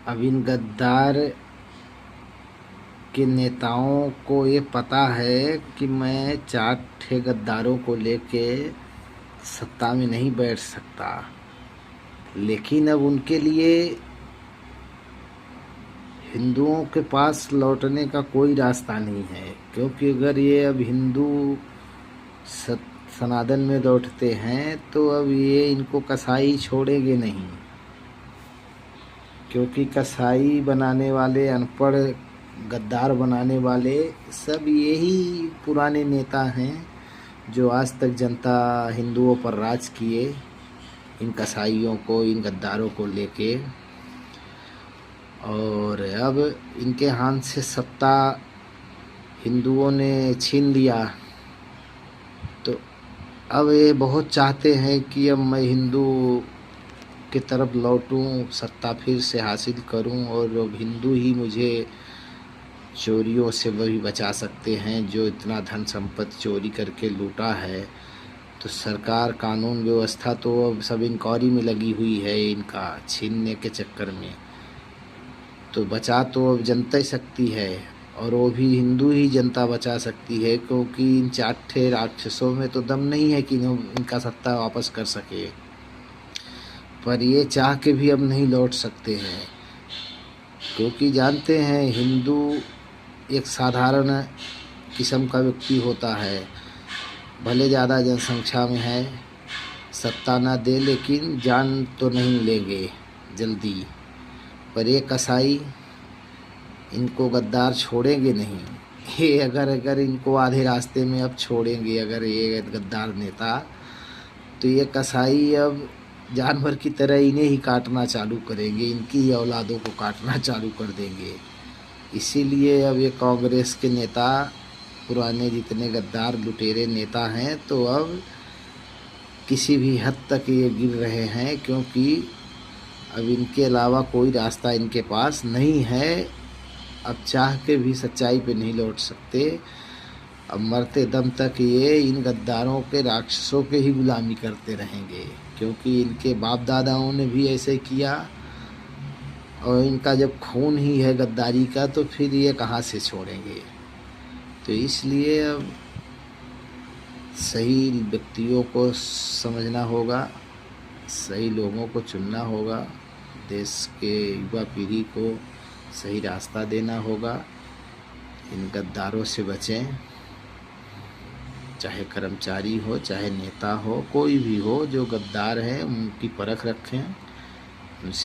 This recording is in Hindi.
अब इन गद्दार के नेताओं को ये पता है कि मैं 4 गद्दारों को लेके सत्ता में नहीं बैठ सकता, लेकिन अब उनके लिए हिंदुओं के पास लौटने का कोई रास्ता नहीं है, क्योंकि अगर ये अब हिंदू सनातन में लौटते हैं तो अब ये इनको कसाई छोड़ेंगे नहीं, क्योंकि कसाई बनाने वाले, अनपढ़ गद्दार बनाने वाले सब यही पुराने नेता हैं जो आज तक जनता हिंदुओं पर राज किए, इन कसाईयों को, इन गद्दारों को लेके। और अब इनके हाथ से सत्ता हिंदुओं ने छीन लिया, तो अब ये बहुत चाहते हैं कि अब मैं हिंदू की तरफ लौटूं, सत्ता फिर से हासिल करूं, और अब हिंदू ही मुझे चोरियों से वही बचा सकते हैं जो इतना धन संपत्ति चोरी करके लूटा है। तो सरकार, कानून व्यवस्था तो अब सब इंक्वायरी में लगी हुई है इनका छीनने के चक्कर में। तो बचा तो अब जनता ही सकती है, और वो भी हिंदू ही जनता बचा सकती है, क्योंकि इन 4 राक्षसों में तो दम नहीं है कि इनका सत्ता वापस कर सके। पर ये चाह के भी अब नहीं लौट सकते हैं, क्योंकि जानते हैं हिंदू एक साधारण किस्म का व्यक्ति होता है, भले ज़्यादा जनसंख्या में है, सत्ता ना दे लेकिन जान तो नहीं लेंगे जल्दी। पर ये कसाई, इनको गद्दार छोड़ेंगे नहीं। ये अगर इनको आधे रास्ते में अब छोड़ेंगे अगर ये गद्दार नेता, तो ये कसाई अब जानवर की तरह इन्हें ही काटना चालू करेंगे, इनकी ही औलादों को काटना चालू कर देंगे। इसीलिए अब ये कांग्रेस के नेता, पुराने जितने गद्दार लुटेरे नेता हैं, तो अब किसी भी हद तक ये गिर रहे हैं, क्योंकि अब इनके अलावा कोई रास्ता इनके पास नहीं है। अब चाह के भी सच्चाई पे नहीं लौट सकते। अब मरते दम तक ये इन गद्दारों के, राक्षसों के ही गुलामी करते रहेंगे, क्योंकि इनके बाप दादाओं ने भी ऐसे किया, और इनका जब खून ही है गद्दारी का, तो फिर ये कहाँ से छोड़ेंगे। तो इसलिए अब सही व्यक्तियों को समझना होगा, सही लोगों को चुनना होगा, देश के युवा पीढ़ी को सही रास्ता देना होगा। इन गद्दारों से बचें, चाहे कर्मचारी हो, चाहे नेता हो, कोई भी हो जो गद्दार है, उनकी परख रखें।